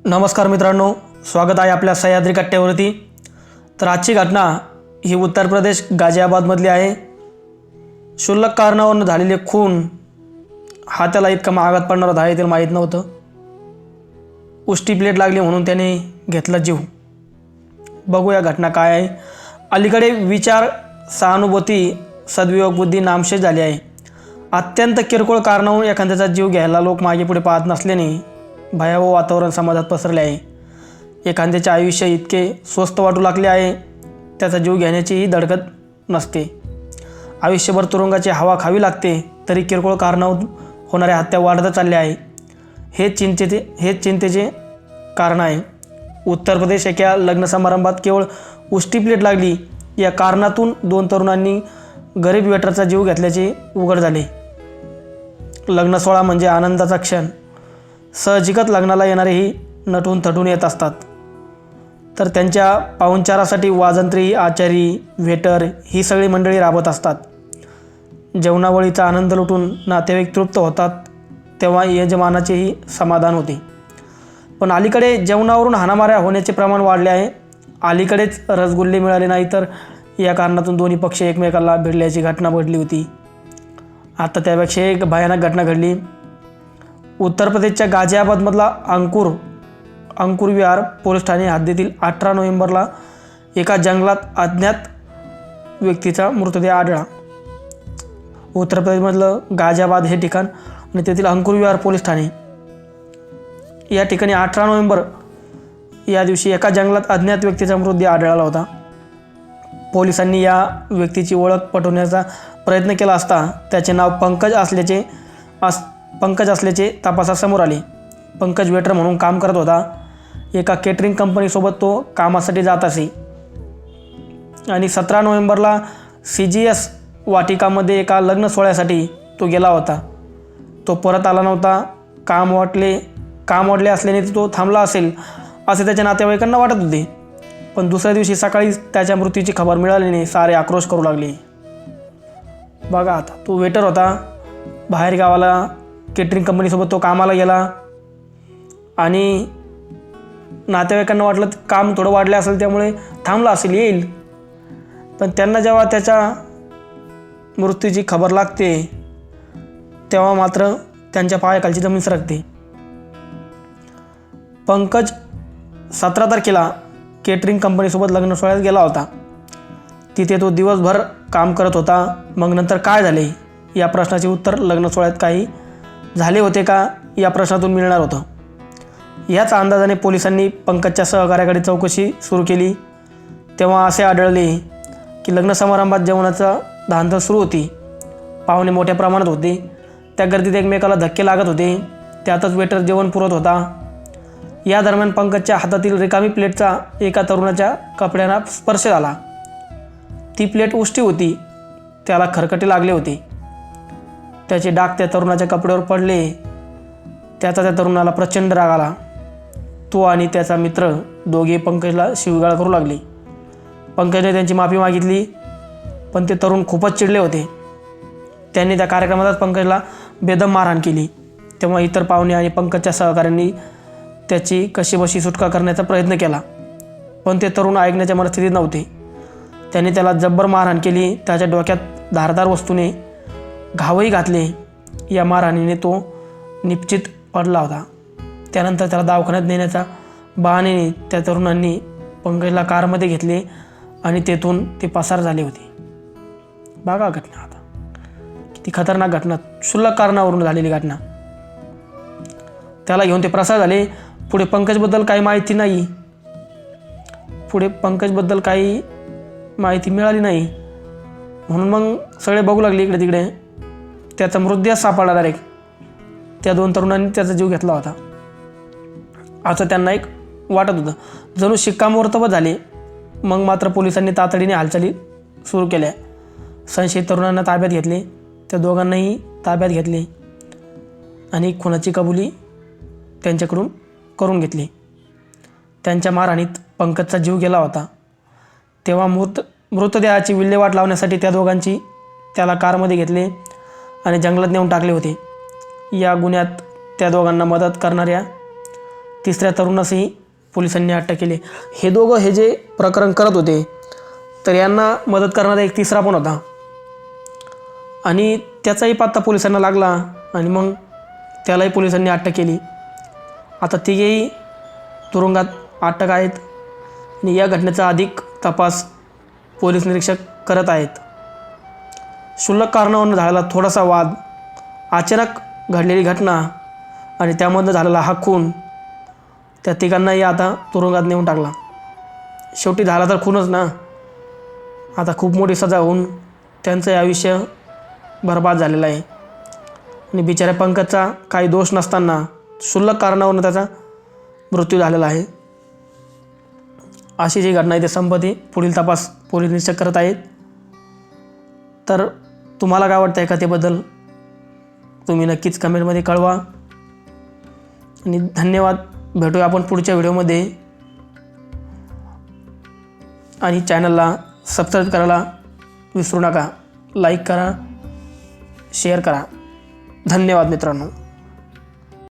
नमस्कार मित्रांनो, स्वागत आहे आपल्या सह्याद्री कट्ट्यावरती। तर आजची घटना ही उत्तर प्रदेश गाझियाबादमधली आहे। क्षुल्लक कारणावरून झालेले खून हा त्याला इतका महागात पडणार होता हे त्याला माहीत नव्हतं। उष्टी प्लेट लागली म्हणून त्याने घेतला जीव। बघूया घटना काय आहे। अलीकडे विचार, सहानुभूती, सद्विवेक बुद्धी नामशेष झाली आहे। अत्यंत किरकोळ कारणावरून एखाद्याचा जीव घ्यायला लोक मागे पुढे पाहत नसल्याने भयावह वातावरण समाजात पसरले आहे। एखाद्याचे आयुष्य इतके स्वस्त वाटू लागले आहे, त्याचा जीव घेण्याचीही धडकत नसते। आयुष्यभर तुरुंगाची हवा खावी लागते, तरी किरकोळ कारणावरून होणाऱ्या हत्या वाढत चालल्या आहे। हेच चिंतेचे कारण आहे। उत्तर प्रदेश एका लग्न समारंभात केवळ उष्टी प्लेट लागली या कारणातून 2 तरुणांनी गरीब वेटरचा जीव घेतल्याचे उघड झाले। लग्न सोहळा म्हणजे आनंदाचा क्षण। सहजिकच लग्नाला येणारेही नटून थटून येत असतात, तर त्यांच्या पाहुणचारासाठी वाजंत्री, आचारी, वेटर ही सगळी मंडळी राबत असतात। जेवणावळीचा आनंद लुटून नातेवाईक तृप्त होतात, तेव्हा यजमानाचेही समाधान होते। पण अलीकडे जेवणावरून हाणामाऱ्या होण्याचे प्रमाण वाढले आहे। अलीकडेच रसगुल्ले मिळाले नाही तर या कारणातून दोन्ही पक्ष एकमेकाला भिडल्याची घटना घडली होती। आता त्यापेक्षा एक भयानक घटना घडली। उत्तर प्रदेशच्या गाझियाबादमधला अंकुर विहार पोलीस ठाणे हद्दीतील 18 नोव्हेंबरला एका जंगलात अज्ञात व्यक्तीचा मृतदेह आढळला। उत्तर प्रदेशमधलं गाझियाबाद हे ठिकाण आणि तेथील अंकुर विहार पोलीस ठाणे या ठिकाणी 18 नोव्हेंबर या दिवशी एका जंगलात अज्ञात व्यक्तीचा मृतदेह आढळला होता। पोलिसांनी या व्यक्तीची ओळख पटवण्याचा प्रयत्न केला असता त्याचे नाव पंकज असल्याचे तपासात समोर आले। पंकज वेटर म्हणून काम करत होता। एका केटरिंग कंपनीसोबत तो कामासाठी जात असे आणि 17 नोव्हेंबरला CGS वाटिकामध्ये एका लग्न सोहळ्यासाठी तो गेला होता। तो परत आला नव्हता। काम वाढले असल्याने तो थांबला असेल असे त्याच्या नातेवाईकांना वाटत होते। पण दुसऱ्या दिवशी सकाळी त्याच्या मृत्यूची खबर मिळाल्याने सारे आक्रोश करू लागले। बघा, आता तो वेटर होता, बाहेर गावाला केटरिंग कंपनीसोबत तो कामाला गेला आणि नातेवाईकांना वाटलं काम थोडं वाढलं असेल त्यामुळे थांबला असेल, येईल। पण त्यांना जेव्हा त्याच्या मृत्यूची खबर लागते तेव्हा मात्र त्यांच्या पायाखालची जमीन सरकते। पंकज 17 तारखेला केटरिंग कंपनीसोबत लग्न सोहळ्यात गेला होता। तिथे तो दिवसभर काम करत होता। मग नंतर काय झाले या प्रश्नाचे उत्तर लग्न सोहळ्यात काही झाले होते का या प्रश्नातून मिळणार होतं। याच अंदाजाने पोलिसांनी पंकजच्या सहकार्याकडे चौकशी सुरू केली। तेव्हा असे आढळले की लग्न समारंभात जेवणाचा धांदल सुरू होती। पाहुणे मोठ्या प्रमाणात होते। त्या गर्दीत एकमेकाला धक्के लागत होते। त्यातच वेटर जेवण पुरवत होता। या दरम्यान पंकजच्या हातातील रिकामी प्लेटचा एका तरुणाच्या कपड्यांना स्पर्श झाला। ती प्लेट उष्टी होती, त्याला खरकटे लागले होते। त्याचे डाग त्या तरुणाच्या कपड्यावर पडले। त्याचा त्या तरुणाला प्रचंड राग आला। तो आणि त्याचा मित्र दोघे पंकजला शिवीगाळ करू लागले। पंकजने त्यांची माफी मागितली, पण ते तरुण खूपच चिडले होते। त्यांनी त्या कार्यक्रमातच पंकजला बेदम मारहाण केली। तेव्हा इतर पाहुणे आणि पंकजच्या सहकाऱ्यांनी त्याची कशीबशी सुटका करण्याचा प्रयत्न केला, पण ते तरुण ऐकण्याच्या मनस्थितीत नव्हते। त्यांनी त्याला जब्बर मारहाण केली। त्याच्या डोक्यात धारदार वस्तूने घावही घातले। या मारहाणीने तो निश्चित पडला होता। त्यानंतर त्याला दवाखान्यात नेण्याच्या बहाण्याने त्या तरुणांनी पंकजला कारमध्ये घेतले आणि तेथून ते पसार झाले होते। बघा घटना, आता किती खतरनाक घटना, क्षुल्लक कारणावरून झालेली घटना। त्याला घेऊन ते पसार झाले। पुढे पंकजबद्दल काही माहिती मिळाली नाही, म्हणून मग सगळे बघू लागले इकडे तिकडे। त्याचा मृतदेह सापडला डायरेक्ट। त्या 2 तरुणांनी त्याचा जीव घेतला होता असं त्यांना एक वाटत होतं। जणू शिक्कामोर्तब झाले। मग मात्र पोलिसांनी तातडीने हालचाली सुरू केल्या। संशयित तरुणांना ताब्यात घेतले। त्या दोघांनाही ताब्यात घेतले आणि खुनाची कबुली त्यांच्याकडून करून घेतली। त्यांच्या मारहाणीत पंकजचा जीव गेला होता। तेव्हा मृतदेहाची विल्हेवाट लावण्यासाठी त्या दोघांची त्याला कारमध्ये घेतले आणि जंगलात नेऊन टाकले होते। या गुन्ह्यात त्या दोघांना मदत करणाऱ्या तिसऱ्या तरुणासही पोलिसांनी अटक केली. हे दोघं हे जे प्रकरण करत होते तर यांना मदत करणारा एक तिसरा पण होता आणि त्याचाही पत्ता पोलिसांना लागला आणि मग त्यालाही पोलिसांनी अटक केली. आता तिघेही तुरुंगात अटक आहेत आणि या घटनेचा अधिक तपास पोलीस निरीक्षक करत आहेत. क्षुल्लक कारणावरून झालेला थोडासा वाद, अचानक घडलेली घटना आणि त्यामधनं झालेला हा खून त्या तिघांनाही आता तुरुंगात नेऊन टाकला. शेवटी झाला तर खूनच ना. आता खूप मोठी सजा होऊन त्यांचं आयुष्य बर्बाद झालेलं आहे आणि बिचाऱ्या पंकजचा काही दोष नसताना क्षुल्लक कारणावरून त्याचा मृत्यू झालेला आहे. अशी जी घटना आहे ते संपत्ती पुढील तपास पोलीस निरीक्षक करत आहेत. तर तुम्हाला काय वाटतं आहे कथेबद्दल तुम्ही नक्कीच कमेंटमध्ये कळवा आणि धन्यवाद. भेटूया आपण पुढच्या व्हिडिओमध्ये आणि चॅनलला सबस्क्राईब करायला विसरू नका. लाईक करा, शेअर करा. धन्यवाद मित्रांनो.